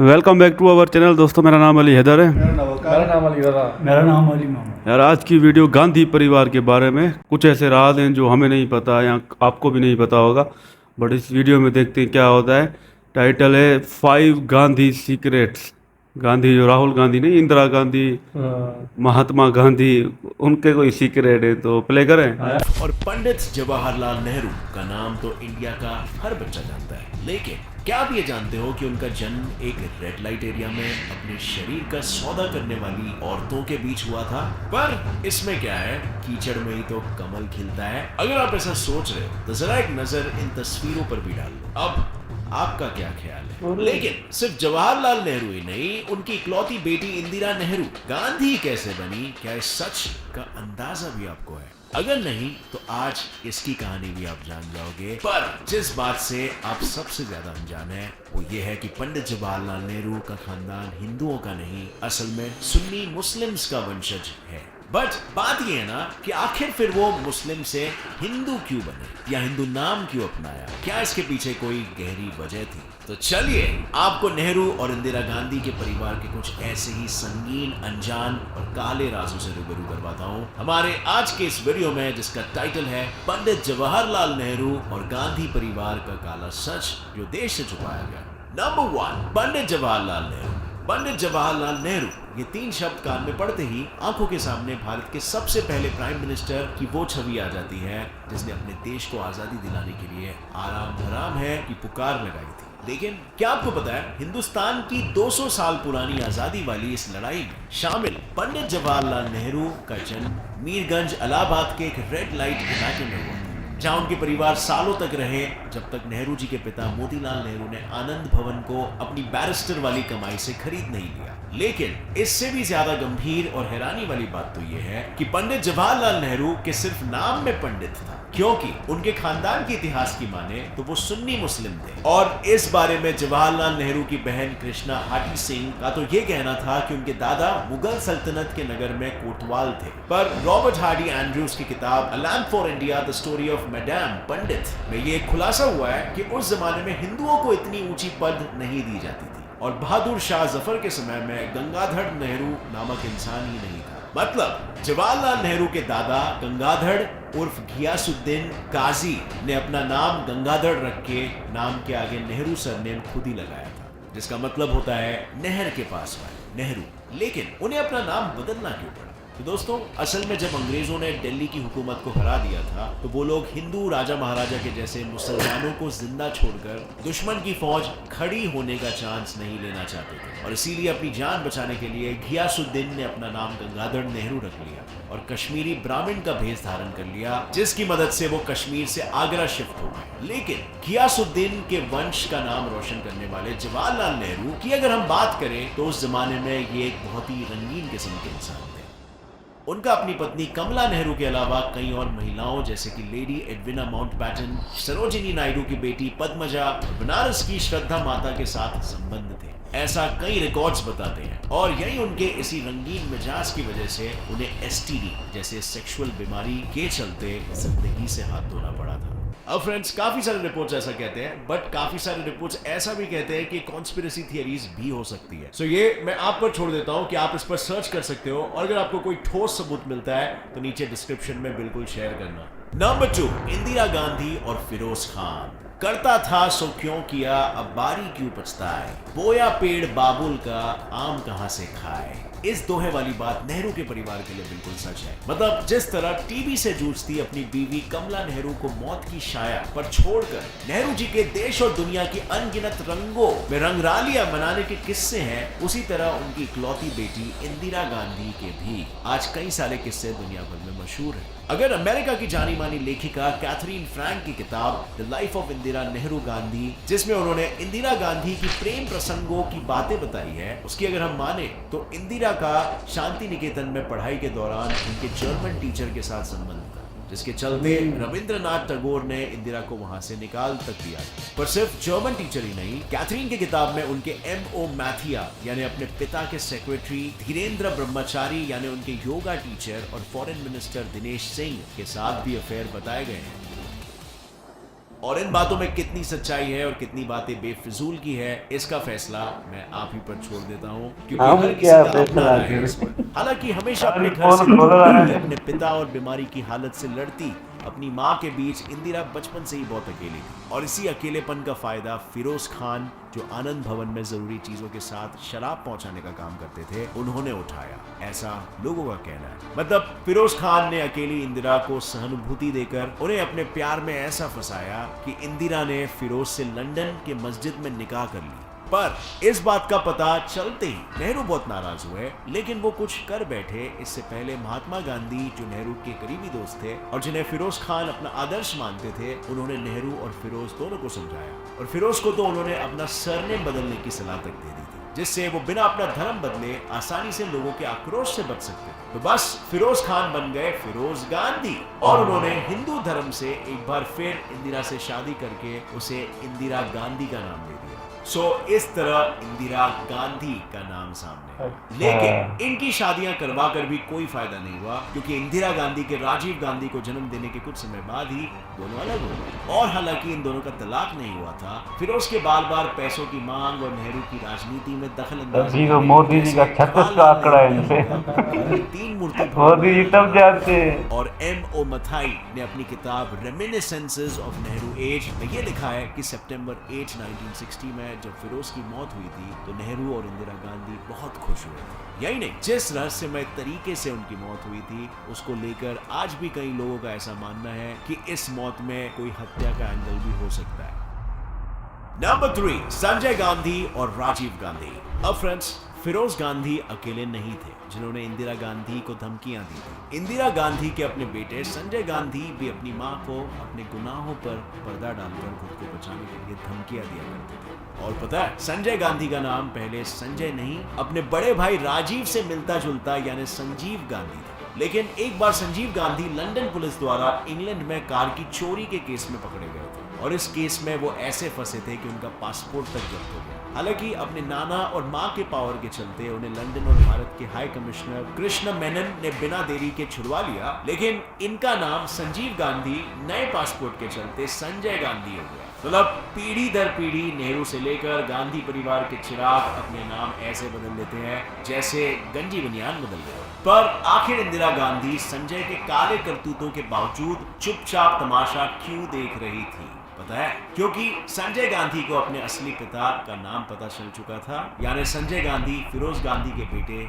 Welcome back to our channel. दोस्तों, मेरा नाम अली हैदर है। मेरा नाम अली मोहम्मद। यार, आज की वीडियो गांधी परिवार के बारे में। कुछ ऐसे राज हैं जो हमें नहीं पता या आपको भी नहीं पता होगा, बट इस वीडियो में देखते हैं क्या होता है। टाइटल है 5 गांधी सीक्रेट्स। गांधी जो राहुल गांधी नहीं, इंदिरा गांधी, महात्मा गांधी, उनके कोई सीक्रेट है, तो प्ले करें। और पंडित जवाहरलाल नेहरू का नाम तो इंडिया का हर बच्चा जानता है, लेकिन क्या आप ये जानते हो कि उनका जन्म एक रेड लाइट एरिया में अपने शरीर का सौदा करने वाली औरतों के बीच हुआ था? पर इसमें क्या है, कीचड़ में ही तो कमल खिलता है। अगर आप ऐसा सोच रहे हो तो जरा एक नजर इन तस्वीरों पर भी डाल लो। अब आपका क्या ख्याल है? लेकिन सिर्फ जवाहरलाल नेहरू ही नहीं, उनकी इकलौती बेटी इंदिरा नेहरू गांधी कैसे बनी, क्या इस सच का अंदाजा भी आपको है? अगर नहीं तो आज इसकी कहानी भी आप जान जाओगे। पर जिस बात से आप सबसे ज्यादा अनजान है वो ये है कि पंडित जवाहरलाल नेहरू का खानदान हिंदुओं का नहीं, असल में सुन्नी मुस्लिम्स का वंशज है। बट बात ये है ना कि आखिर फिर वो मुस्लिम से हिंदू क्यों बने या हिंदू नाम क्यों अपनाया? क्या इसके पीछे कोई गहरी वजह थी? तो चलिए आपको नेहरू और इंदिरा गांधी के परिवार के कुछ ऐसे ही संगीन, अनजान और काले राजों से रूबरू करवाता हूँ हमारे आज के इस वीडियो में, जिसका टाइटल है पंडित जवाहरलाल नेहरू और गांधी परिवार का काला सच जो देश से छुपाया गया। नंबर 1, पंडित जवाहरलाल नेहरू। पंडित जवाहरलाल नेहरू, ये 3 शब्द कान में पड़ते ही आंखों के सामने भारत के सबसे पहले प्राइम मिनिस्टर की वो छवि आ जाती है जिसने अपने देश को आजादी दिलाने के लिए आराम हराम है की पुकार लगाई थी। लेकिन क्या आपको पता है, हिंदुस्तान की 200 साल पुरानी आजादी वाली इस लड़ाई में शामिल पंडित जवाहरलाल नेहरू का जन्म मीरगंज, इलाहाबाद के एक रेड लाइट इलाके में हुआ, जहां उनके परिवार सालों तक रहे, जब तक नेहरू जी के पिता मोतीलाल नेहरू ने आनंद भवन को अपनी बैरिस्टर वाली कमाई से खरीद नहीं लिया। लेकिन इससे भी ज्यादा गंभीर और हैरानी वाली बात तो यह है कि पंडित जवाहरलाल नेहरू के सिर्फ नाम में पंडित था, क्योंकि उनके खानदान के इतिहास की माने तो वो सुन्नी मुस्लिम थे। और इस बारे में जवाहरलाल नेहरू की बहन कृष्णा हाटी सिंह का तो ये कहना था कि उनके दादा मुगल सल्तनत के नगर में कोतवाल थे। पर रॉबर्ट हार्डी एंड्रूज की किताब a lamp for India the story of madam Pandit में ये खुलासा हुआ है कि उस जमाने में हिंदुओं को इतनी ऊंची पद नहीं दी जाती थी, और बहादुर शाह जफर के समय में गंगाधर नेहरू नामक इंसान ही नहीं था। मतलब जवाहरलाल नेहरू के दादा गंगाधर उर्फ घियासुद्दीन काजी ने अपना नाम गंगाधर रख के नाम के आगे नेहरू सरनेम खुद ही लगाया था, जिसका मतलब होता है नहर के पास वाले नेहरू। लेकिन उन्हें अपना नाम बदलना क्यों पड़ा? तो दोस्तों, असल में जब अंग्रेजों ने दिल्ली की हुकूमत को हरा दिया था तो वो लोग हिंदू राजा महाराजा के जैसे मुसलमानों को जिंदा छोड़कर दुश्मन की फौज खड़ी होने का चांस नहीं लेना चाहते थे, और इसीलिए अपनी जान बचाने के लिए घियासुद्दीन ने अपना नाम गंगाधर नेहरू रख लिया और कश्मीरी ब्राह्मण का भेष धारण कर लिया, जिसकी मदद से वो कश्मीर से आगरा शिफ्ट हो गए। लेकिन घियासुद्दीन के वंश का नाम रोशन करने वाले जवाहरलाल नेहरू की अगर हम बात करें तो उस जमाने में ये एक बहुत ही रंगीन किस्म के इंसान थे। उनका अपनी पत्नी कमला नेहरू के अलावा कई और महिलाओं जैसे कि lady Edwina Mountbatten, Sarojini Naidu की बेटी पद्मजा और बनारस की श्रद्धा माता के साथ संबंध थे, ऐसा कई रिकॉर्ड्स बताते हैं। और यही उनके इसी रंगीन मिजाज की वजह से उन्हें एसटीडी जैसे सेक्सुअल बीमारी के चलते जिंदगी से हाथ धोना पड़ा था। अब फ्रेंड्स, काफी सारे रिपोर्ट्स ऐसा कहते हैं, बट काफी सारे रिपोर्ट्स ऐसा भी कहते हैं कि कॉन्स्पिरेसी थियरीज भी हो सकती है। सो ये मैं आप पर छोड़ देता हूं कि आप इस पर सर्च कर सकते हो, और अगर आपको कोई ठोस सबूत मिलता है तो नीचे डिस्क्रिप्शन में बिल्कुल शेयर करना। नंबर 2, इंदिरा गांधी और फिरोज खान। करता था सो क्यों किया, अब बारी क्यों पछताए, बोया पेड़ बाबुल का आम कहां से खाए। इस दोहे वाली बात नेहरू के परिवार के लिए बिल्कुल सच है। मतलब जिस तरह टीबी से जूझती अपनी बीवी कमला नेहरू को मौत की शाया पर छोड़कर नेहरू जी के देश और दुनिया की अनगिनत रंगों में रंगरालियां मनाने के किस्से हैं, उसी तरह उनकी इकलौती बेटी इंदिरा गांधी के भी आज कई सारे किस्से दुनिया भर में मशहूर हैं। अगर अमेरिका की जानी मानी लेखिका कैथरीन फ्रैंक की किताब the life of Indira Nehru Gandhi, जिसमें उन्होंने इंदिरा गांधी की प्रेम प्रसंगों की बातें बताई है, उसकी अगर हम माने तो इंदिरा का शांति निकेतन में पढ़ाई के दौरान उनके जर्मन टीचर के साथ संबंध था, जिसके चलते रविंद्रनाथ टैगोर ने इंदिरा को वहां से निकाल तक दिया। पर सिर्फ जर्मन टीचर ही नहीं, कैथरीन की किताब में उनके M.O. मैथिया यानी अपने पिता के सेक्रेटरी, धीरेन्द्र ब्रह्मचारी यानी उनके योगा टीचर और फॉरेन मिनिस्टर दिनेश सिंह के साथ भी अफेयर बताए गए हैं। और इन बातों में कितनी सच्चाई है और कितनी बातें बेफिजूल की है, इसका फैसला मैं आप ही पर छोड़ देता हूँ, क्योंकि हर किसी का अपना राय है इस पर। हालांकि हमेशा अपने घर से दूर, अपने पिता और बीमारी की हालत से लड़ती अपनी माँ के बीच इंदिरा बचपन से ही बहुत अकेली थी, और इसी अकेलेपन का फायदा फिरोज खान, जो आनंद भवन में जरूरी चीजों के साथ शराब पहुंचाने का काम करते थे, उन्होंने उठाया, ऐसा लोगों का कहना है। मतलब फिरोज खान ने अकेली इंदिरा को सहानुभूति देकर उन्हें अपने प्यार में ऐसा फंसाया कि इंदिरा ने फिरोज से लंदन के मस्जिद में निकाह कर ली। पर इस बात का पता चलते ही नेहरू बहुत नाराज हुए, लेकिन वो कुछ कर बैठे। इससे पहले महात्मा गांधी, जो नेहरू के करीबी दोस्त थे और जिन्हें फिरोज खान अपना आदर्श मानते थे, उन्होंने नेहरू और फिरोज दोनों को समझाया, और फिरोज को तो उन्होंने अपना सरनेम बदलने की सलाह तक दे दी थी, जिससे वो बिना अपना धर्म बदले आसानी से लोगों के आक्रोश से बच सकते थे। तो बस फिरोज खान बन गए फिरोज गांधी, और उन्होंने हिंदू धर्म से एक बार फिर इंदिरा से शादी करके उसे इंदिरा गांधी का नाम दे दिया। इस तरह इंदिरा गांधी का नाम सामने आया। लेकिन इनकी शादियां करवा कर भी कोई फायदा नहीं हुआ, क्योंकि इंदिरा गांधी के राजीव गांधी को जन्म देने के कुछ समय बाद ही दोनों अलग हो गए। और हालांकि इन दोनों का तलाक नहीं हुआ था, फिरोज के बार बार पैसों की मांग और नेहरू की राजनीति में दखल अंदाजी, मोदी जी का 36 का आंकड़ा है इनसे। 3 मूर्ति मोदी जी तब जानते हैं। और M.O. मथाई ने अपनी किताब रेमिनिसेंसेस ऑफ नेहरू एज में ये लिखा है कि सितंबर 8, 1960 में जब फिरोज की मौत हुई थी, तो नेहरू और इंदिरा गांधी बहुत खुश हुए थे। यही नहीं, जिस रहस्यमय तरीके से उनकी मौत हुई थी, उसको लेकर आज भी कई लोगों का ऐसा मानना है कि इस मौत में कोई हत्या का एंगल भी हो सकता है। नंबर 3, संजय गांधी और राजीव गांधी। अब फ्रेंड्स, फिरोज गांधी अकेले नहीं थे जिन्होंने इंदिरा गांधी को धमकियां दी थी। इंदिरा गांधी के अपने बेटे संजय गांधी भी अपनी मां को अपने गुनाहों पर पर्दा डालकर खुद को बचाने के लिए धमकियां दिया करते थे। और पता है, संजय गांधी का नाम पहले संजय नहीं, अपने बड़े भाई राजीव से मिलता जुलता यानी संजीव गांधी था। लेकिन एक बार संजीव गांधी लंदन पुलिस द्वारा इंग्लैंड में कार की चोरी के केस में पकड़े गए थे, और इस केस में वो ऐसे फंसे थे कि उनका पासपोर्ट तक जब्त हो गया। हालांकि अपने नाना और मां के पावर के चलते उन्हें लंदन और भारत के हाई कमिश्नर कृष्ण मेनन ने बिना देरी के छुड़वा लिया, लेकिन इनका नाम संजीव गांधी नए पासपोर्ट के चलते संजय गांधी हो गया। मतलब पीढ़ी दर पीढ़ी नेहरू से लेकर गांधी परिवार के चिराग अपने नाम ऐसे बदल देते हैं जैसे गंजी बनियान बदल गए। पर आखिर इंदिरा गांधी संजय के काले करतूतों के बावजूद चुपचाप तमाशा क्यों देख रही थी? पता है, क्योंकि संजय गांधी को अपने असली पिता का नाम पता चल चुका था, यानी संजय गांधी फिरोज गांधी के बेटे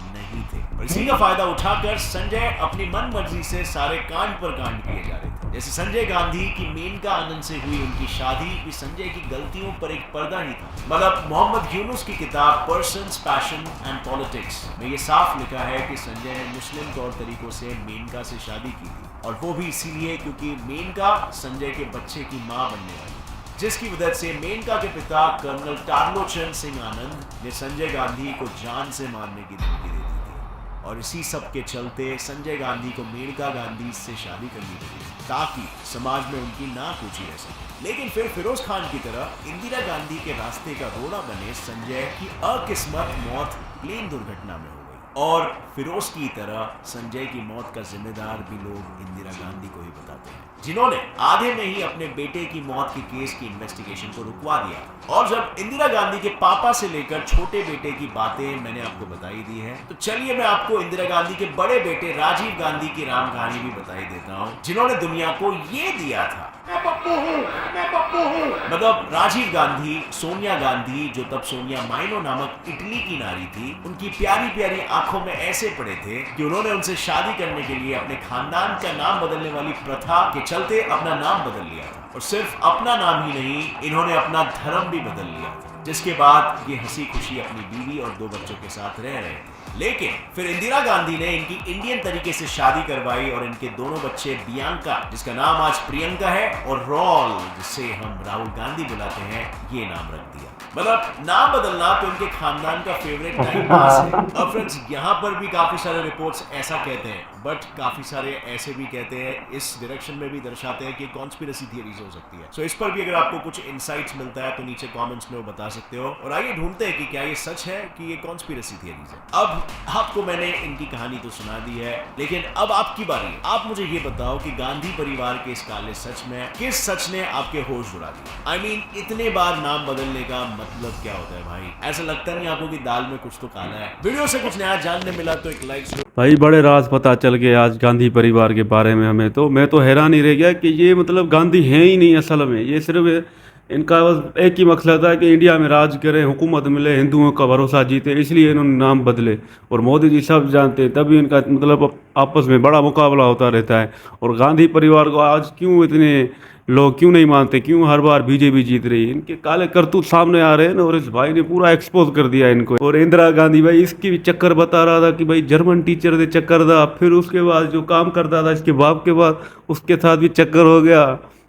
नहीं थे। और इसी का फायदा उठाकर संजय अपनी मन मर्जी से सारे कांड पर कांड किए जा रहे थे। जैसे संजय गांधी की मेनका आनंद से हुई उनकी शादी भी संजय की गलतियों पर एक पर्दा ही था। मतलब मोहम्मद यूनुस की किताब पर्सन्स पैशन एंड पॉलिटिक्स में ये साफ लिखा है कि संजय ने मुस्लिम तौर तरीकों से मेनका से शादी की थी, और वो भी इसीलिए क्योंकि मेनका संजय के बच्चे की मां बनने वाली, जिसकी वजह से मेनका के पिता कर्नल तारलोचन सिंह आनंद ने संजय गांधी को जान से मारने की धमकी दे दी थी। और इसी सब के चलते संजय गांधी को मेनका गांधी से शादी करनी पड़ी ताकि समाज में उनकी नाक ऊंची रह सके। लेकिन फिर फिरोज खान की तरह इंदिरा गांधी के रास्ते का रोड़ा बने संजय की अकिस्मत मौत प्लेन दुर्घटना में हो गई, और फिरोज की तरह संजय की मौत का जिम्मेदार भी लोग इंदिरा गांधी को ही बताते हैं, जिन्होंने आधे में ही अपने बेटे की मौत के केस की इन्वेस्टिगेशन को रुकवा दिया। और जब इंदिरा गांधी के पापा से लेकर छोटे बेटे की बातें मैंने आपको बताई दी है, तो चलिए मैं आपको इंदिरा गांधी के बड़े बेटे राजीव गांधी की राम कहानी भी बताई देता हूँ, जिन्होंने दुनिया को ये दिया था, मैं पप्पू हूँ। मतलब राजीव गांधी सोनिया गांधी, जो तब सोनिया माइनो नामक इटली की नारी थी, उनकी प्यारी प्यारी आंखों में ऐसे पड़े थे कि उन्होंने उनसे शादी करने के लिए अपने खानदान का नाम बदलने वाली प्रथा के चलते अपना नाम बदल लिया था। और सिर्फ अपना नाम ही नहीं, इन्होंने अपना धर्म भी बदल लिया था, जिसके बाद ये हंसी खुशी अपनी बीवी और 2 बच्चों के साथ रह रहे थे। लेकिन फिर इंदिरा गांधी ने इनकी इंडियन तरीके से शादी करवाई, और इनके दोनों बच्चे बियांका, जिसका नाम आज प्रियंका है, और रॉल, जिसे हम राहुल गांधी बुलाते हैं, ये नाम रख दिया। मतलब नाम बदलना तो इनके खानदान का फेवरेट टाइम पास है। अब फ्रेंड्स, यहाँ पर भी काफी सारे रिपोर्ट्स ऐसा कहते हैं, बट काफी सारे ऐसे भी कहते हैं, इस डायरेक्शन में भी दर्शाते हैं कि कॉन्स्पिरेसी थियरीज हो सकती है। सो इस पर भी अगर आपको कुछ इनसाइट्स मिलता है तो नीचे कमेंट्स में वो बता सकते हो। और आइए ढूंढते हैं कि क्या ये सच है कि ये कॉन्स्पिरेसी थियरीज है। अब आपको मैंने इनकी कहानी तो सुना दी है, लेकिन अब आपकी बारी है। आप मुझे ये बताओ कि गांधी परिवार के इस काले सच में किस सच ने आपके होश उड़ा दिए। I mean, इतने बार नाम बदलने का मतलब क्या होता है भाई? ऐसा लगता नहीं आपको कि दाल में कुछ तो काला है? वीडियो से कुछ नया जानने मिला तो एक लाइक। भाई बड़े राज पता चल गए आज गांधी परिवार के बारे में हमें। तो मैं तो हैरान ही रह गया कि ये मतलब गांधी हैं ही नहीं असल में। ये सिर्फ इनका बस एक ही मकसद था कि इंडिया में राज करें, हुकूमत मिले, हिंदुओं का भरोसा जीते, इसलिए इन्होंने नाम बदले। और मोदी जी सब जानते हैं, तभी इनका मतलब आपस में बड़ा मुकाबला होता रहता है। और गांधी परिवार को आज क्यों इतने लोग क्यों नहीं मानते, क्यों हर बार बीजेपी जीत रही है? इनके काले करतूत सामने आ रहे हैं ना, और इस भाई ने पूरा एक्सपोज कर दिया इनको। और इंदिरा गांधी भाई इसकी भी चक्कर बता रहा था कि भाई जर्मन टीचर दे चक्कर था, फिर उसके बाद जो काम करता था इसके बाप के बाद उसके साथ भी चक्कर हो गया।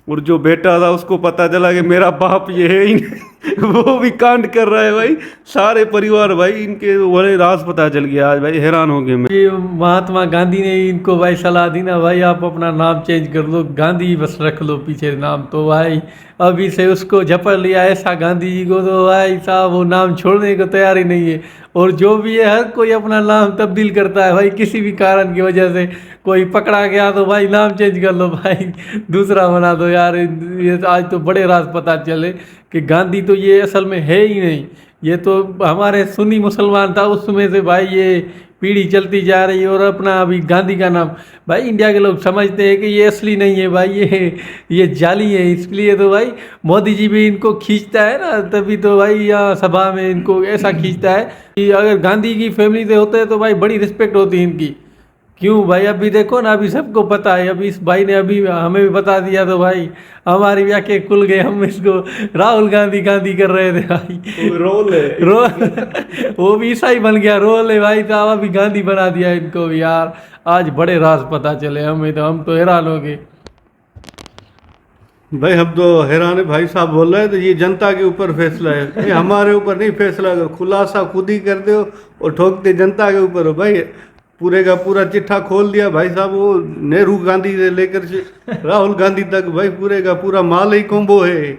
और जो बेटा था उसको पता चला कि मेरा बाप ये है ही नहीं वो भी कांड कर रहा है भाई। सारे परिवार भाई इनके बड़े राज पता चल गया आज भाई, हैरान हो गए मैं। ये महात्मा गांधी ने इनको भाई सलाह दी ना भाई, आप अपना नाम चेंज कर लो, गांधी बस रख लो पीछे नाम। तो भाई अभी से उसको झपट लिया ऐसा गांधी जी को, तो भाई साहब वो नाम छोड़ने को तैयार ही नहीं है। और जो भी है हर कोई अपना नाम तब्दील करता है भाई, किसी भी कारण की वजह से कोई पकड़ा गया तो भाई नाम चेंज कर लो भाई, दूसरा बना दो यार। ये आज तो बड़े राज पता चले कि गांधी तो ये असल में है ही नहीं। ये तो हमारे सुन्नी मुसलमान था उसमें से भाई ये पीढ़ी चलती जा रही है। और अपना अभी गांधी का नाम भाई इंडिया के लोग समझते हैं कि ये असली नहीं है भाई, ये जाली है। इसलिए तो भाई मोदी जी भी इनको खींचता है ना, तभी तो भाई यहाँ सभा में इनको ऐसा खींचता है कि अगर गांधी की फैमिली से होते हैं तो भाई बड़ी रिस्पेक्ट होती है इनकी। क्यों भाई अभी देखो ना, अभी सबको पता है, अभी इस भाई ने अभी हमें भी बता दिया तो भाई हमारी भी आंखें खुल गए। हम इसको राहुल गांधी गांधी कर रहे थे भाई, रोल है रोल वो भी ईसाई बन गया, रोल है भाई साहब, अभी गांधी बना दिया इनको भी यार। आज बड़े राज पता चले हमें, तो हम तो हैरान हो गए भाई। हम तो हैरान है, भाई साहब बोल रहे हैं तो ये जनता के ऊपर फैसला है, ये हमारे ऊपर नहीं फैसला। खुलासा खुद ही करते हो और ठोकते जनता के ऊपर हो भाई। पूरे का पूरा चिट्ठा खोल दिया भाई साहब, वो नेहरू गांधी से लेकर राहुल गांधी तक भाई पूरे का पूरा माल ही कॉम्बो है,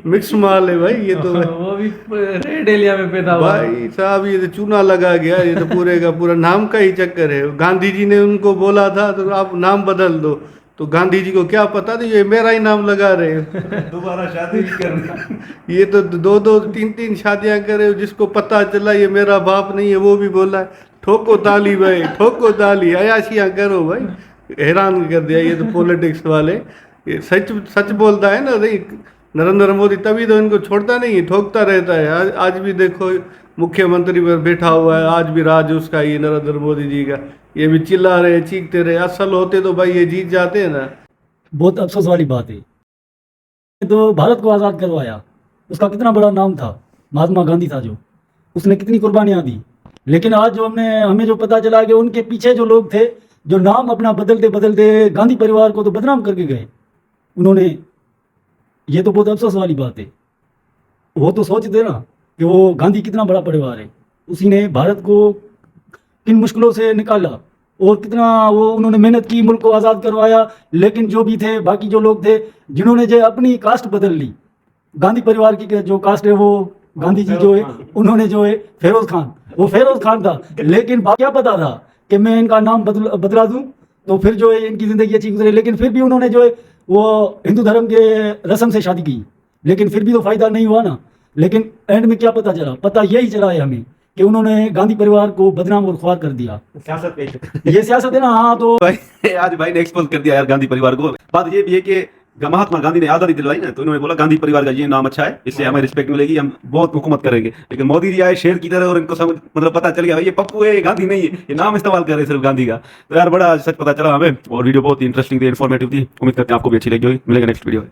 मिक्स माल है भाई ये तो। वो भी रेड एरिया में पैदा हुआ भाई साहब ये तो चूना लगा गया, ये तो पूरे का पूरा नाम का ही चक्कर है। गांधी जी ने उनको बोला था तो आप नाम बदल दो, तो गांधी जी को क्या पता था ये मेरा ही नाम लगा रहे हो दोबारा शादी भी करनी। ये तो दो दो तीन तीन शादियां करे, जिसको पता चला ये मेरा बाप नहीं है वो भी बोला है। ठोको ताली भाई, ठोको ताली, अयाशियां करो भाई। हैरान कर दिया ये तो पॉलिटिक्स वाले। ये सच सच बोलता है ना भाई नरेंद्र मोदी, तभी तो इनको छोड़ता नहीं है, ठोकता रहता है। आज भी देखो मुख्यमंत्री पर बैठा हुआ है, आज भी राज उसका ये नरेंद्र मोदी जी का। ये भी चिल्ला रहे, चीखते रहे, असल होते तो भाई ये जीत जाते हैं ना। बहुत अफसोस वाली बात है। तो भारत को आज़ाद करवाया, उसका कितना बड़ा नाम था, महात्मा गांधी था, जो उसने कितनी कुर्बानियाँ दी। लेकिन आज जो हमें जो पता चला कि उनके पीछे जो लोग थे, जो नाम अपना बदलते बदलते गांधी परिवार को तो बदनाम करके गए उन्होंने। ये तो बहुत अफसोस वाली बात है। वो तो सोचते ना कि वो गांधी कितना बड़ा परिवार है, उसी ने भारत को किन मुश्किलों से निकाला और कितना वो उन्होंने मेहनत की, मुल्क को आज़ाद करवाया। लेकिन जो भी थे, बाकी जो लोग थे जिन्होंने जो अपनी कास्ट बदल ली, गांधी परिवार की जो कास्ट है वो गांधी जी जो है उन्होंने जो है फेरोज खान, वो फेरोज खान था। लेकिन क्या पता था कि मैं इनका नाम बदला दूं तो फिर जो है इनकी ज़िंदगी अच्छी गुजरे। लेकिन फिर भी उन्होंने जो है वो हिंदू धर्म के रस्म से शादी की, लेकिन फिर भी तो फ़ायदा नहीं हुआ ना। लेकिन एंड में क्या पता चला, पता यही चला है हमें कि उन्होंने गांधी परिवार को बदनाम और ख्वार कर दिया। ये सियासत है ना। हाँ तो भाई आज भाई ने एक्सपोज कर दिया यार गांधी परिवार को। बात ये भी है कि महात्मा गांधी ने आज़ादी दिलवाई ना, तो इन्होंने बोला गांधी परिवार का ये नाम अच्छा है, इससे हमें रिस्पेक्ट मिलेगी, हम बहुत हुकूमत करेंगे। लेकिन मोदी जी आए शेर की तरह और इनको समझ मतलब पता चल गया भाई ये पप्पू है, ये गांधी नहीं है, ये नाम इस्तेमाल कर रहे सिर्फ गांधी का। तो यार बड़ा सच पता चला हमें, और वीडियो बहुत ही इंटरेस्टिंग थी, इन्फॉर्मेटिव थी। उम्मीद करते हैं आपको भी अच्छी लगी होगी। मिलेगा नेक्स्ट वीडियो।